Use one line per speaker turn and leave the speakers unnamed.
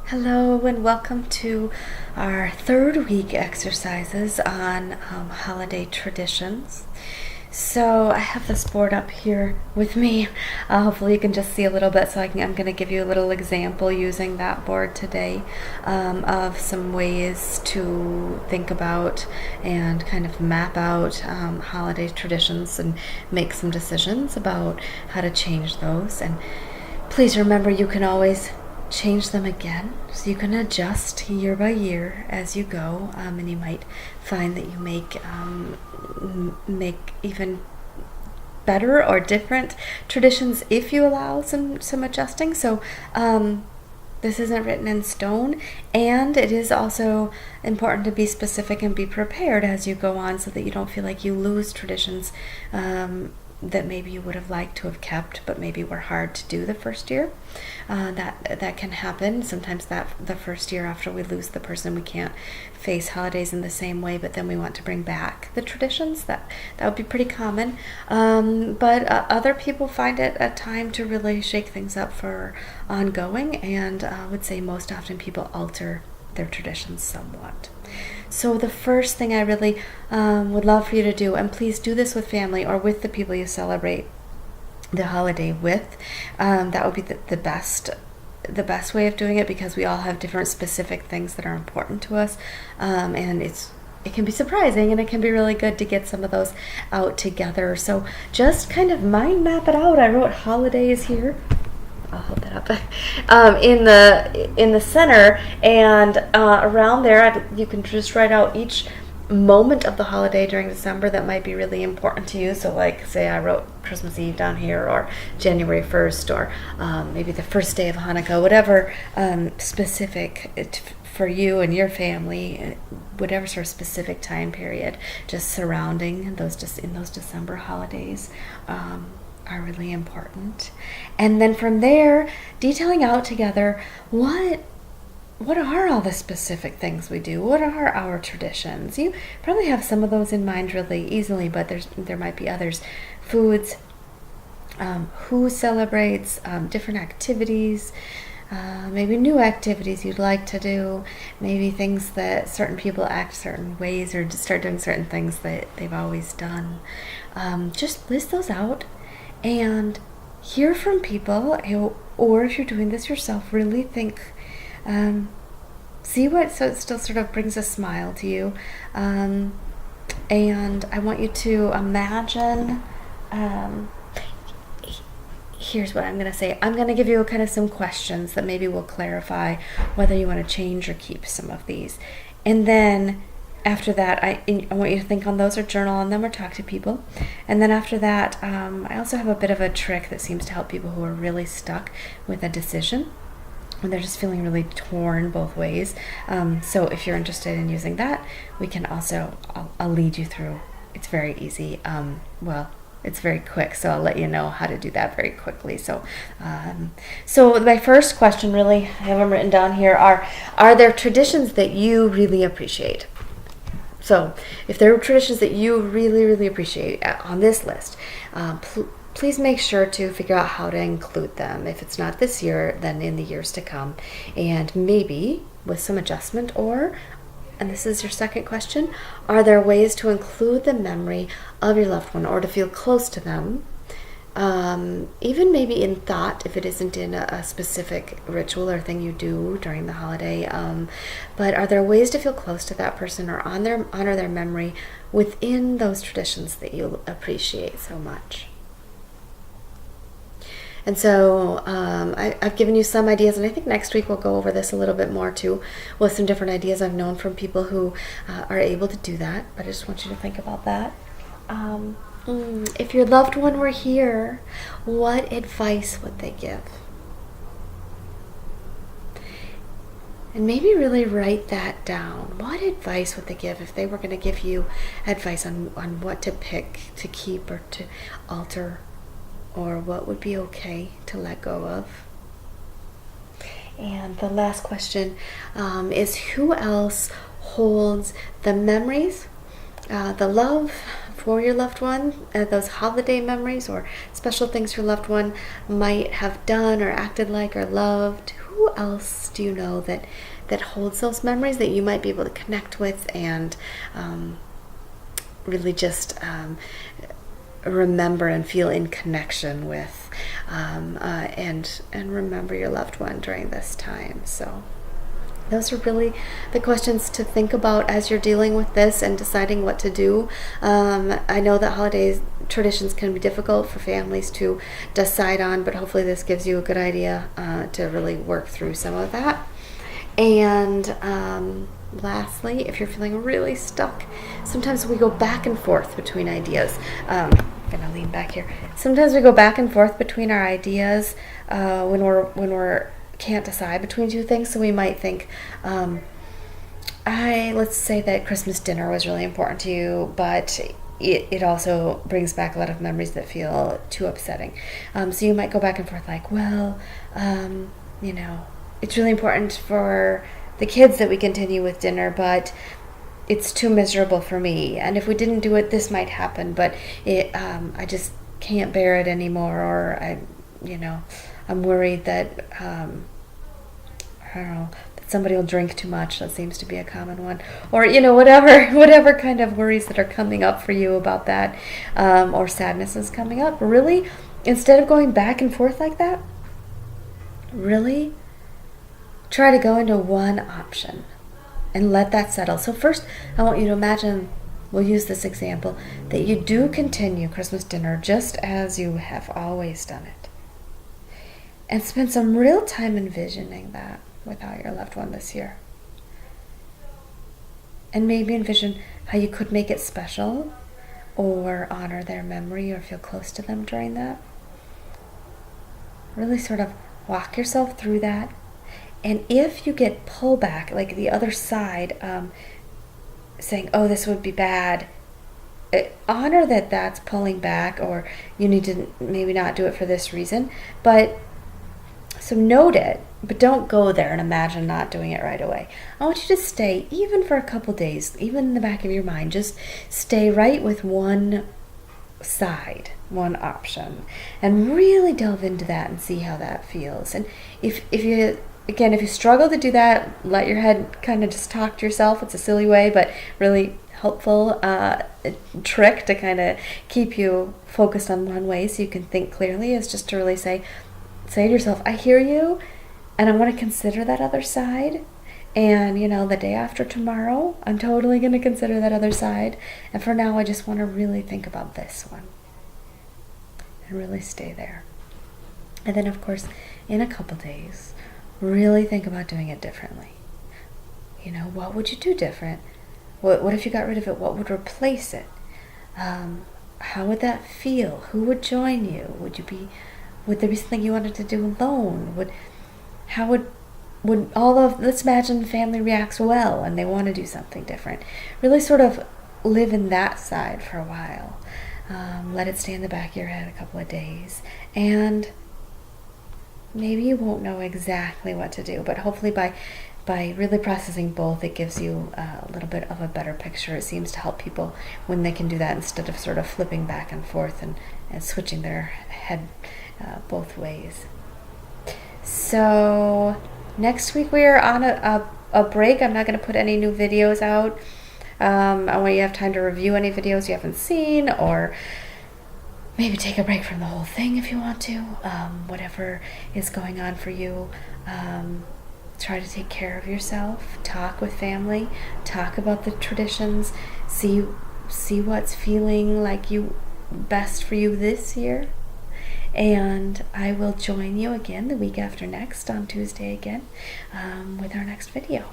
Hello and welcome to our third week exercises on holiday traditions. So I have this board up here with me. Hopefully you can just see a little bit. I'm going to give you a little example using that board today of some ways to think about and kind of map out holiday traditions and make some decisions about how to change those. And please remember, you can always change them again, so you can adjust year by year as you go, and you might find that you make even better or different traditions if you allow some adjusting. So this isn't written in stone, and it is also important to be specific and be prepared as you go on, so that you don't feel like you lose traditions that maybe you would have liked to have kept, but maybe were hard to do the first year. That can happen. Sometimes that the first year after we lose the person, we can't face holidays in the same way, but then we want to bring back the traditions. That would be pretty common. But other people find it a time to really shake things up for ongoing, and I would say most often people alter their traditions somewhat. So the first thing I really would love for you to do, and please do this with family or with the people you celebrate the holiday with, that would be the best way of doing it, because we all have different specific things that are important to us, and it can be surprising, and it can be really good to get some of those out together. So just kind of mind map it out. I wrote holidays here. I'll hold that up in the center, and around there you can just write out each moment of the holiday during December that might be really important to you. So like, say I wrote Christmas Eve down here, or January 1st, or maybe the first day of Hanukkah, whatever specific for you and your family, whatever sort of specific time period just surrounding those December holidays are really important. And then from there, detailing out together what are all the specific things we do? What are our traditions? You probably have some of those in mind really easily, but there might be others. Foods, who celebrates, different activities, maybe new activities you'd like to do, maybe things that certain people act certain ways or just start doing certain things that they've always done. Just list those out and hear from people, or if you're doing this yourself, really think, see what still sort of brings a smile to you, and I want you to imagine, here's what I'm going to say. I'm going to give you kind of some questions that maybe will clarify whether you want to change or keep some of these, and then after that, I want you to think on those, or journal on them, or talk to people. And then after that, I also have a bit of a trick that seems to help people who are really stuck with a decision, when they're just feeling really torn both ways. So if you're interested in using that, we can also, I'll lead you through. It's very easy. It's very quick, so I'll let you know how to do that very quickly. So my first question, really, I have them written down here, are there traditions that you really appreciate? So if there are traditions that you really, really appreciate on this list, please make sure to figure out how to include them. If it's not this year, then in the years to come. And maybe with some adjustment, and this is your second question, are there ways to include the memory of your loved one, or to feel close to them, even maybe in thought, if it isn't in a specific ritual or thing you do during the holiday, but are there ways to feel close to that person, or honor their memory within those traditions that you appreciate so much? And so I've given you some ideas, and I think next week we'll go over this a little bit more too, with some different ideas I've known from people who are able to do that. But I just want you to think about that. If your loved one were here, what advice would they give? And maybe really write that down. What advice would they give if they were going to give you advice on what to pick, to keep, or to alter, or what would be okay to let go of? And the last question is, who else holds the memories, the love for your loved one, those holiday memories or special things your loved one might have done or acted like or loved? Who who else do you know that holds those memories that you might be able to connect with and really just remember and feel in connection with, and remember your loved one during this time. So those are really the questions to think about as you're dealing with this and deciding what to do. I know that holidays traditions can be difficult for families to decide on, but hopefully this gives you a good idea to really work through some of that. And lastly, if you're feeling really stuck, sometimes we go back and forth between ideas. I'm gonna lean back here. Sometimes we go back and forth between our ideas when we're can't decide between two things. So we might think, let's say that Christmas dinner was really important to you, but it also brings back a lot of memories that feel too upsetting. So you might go back and forth like, well, it's really important for the kids that we continue with dinner, but it's too miserable for me. And if we didn't do it, this might happen, but I just can't bear it anymore. Or I'm worried that, I don't know, that somebody will drink too much. That seems to be a common one. Or, whatever kind of worries that are coming up for you about that, or sadness is coming up. Really, instead of going back and forth like that, really try to go into one option and let that settle. So first, I want you to imagine, we'll use this example, that you do continue Christmas dinner just as you have always done it. And spend some real time envisioning that without your loved one this year. And maybe envision how you could make it special or honor their memory or feel close to them during that. Really sort of walk yourself through that. And if you get pullback, like the other side, saying, oh, this would be bad, honor that that's pulling back, or you need to maybe not do it for this reason. So note it, but don't go there and imagine not doing it right away. I want you to stay, even for a couple days, even in the back of your mind, just stay right with one side, one option, and really delve into that and see how that feels. And if you struggle to do that, let your head kind of just talk to yourself. It's a silly way, but really helpful trick to kind of keep you focused on one way so you can think clearly, is just to really say to yourself, I hear you, and I want to consider that other side. And, the day after tomorrow, I'm totally going to consider that other side. And for now, I just want to really think about this one. And really stay there. And then, of course, in a couple days, really think about doing it differently. What would you do different? What if you got rid of it? What would replace it? How would that feel? Who would join you? Would there be something you wanted to do alone? Let's imagine the family reacts well and they want to do something different. Really sort of live in that side for a while. Let it stay in the back of your head a couple of days. And maybe you won't know exactly what to do, but hopefully by really processing both, it gives you a little bit of a better picture. It seems to help people when they can do that instead of sort of flipping back and forth and switching their head both ways. So next week we are on a break. I'm not going to put any new videos out. I want you to have time to review any videos you haven't seen, or maybe take a break from the whole thing if you want to. Whatever is going on for you. Try to take care of yourself. Talk with family. Talk about the traditions. See what's feeling like best for you this year. And I will join you again the week after next on Tuesday again with our next video.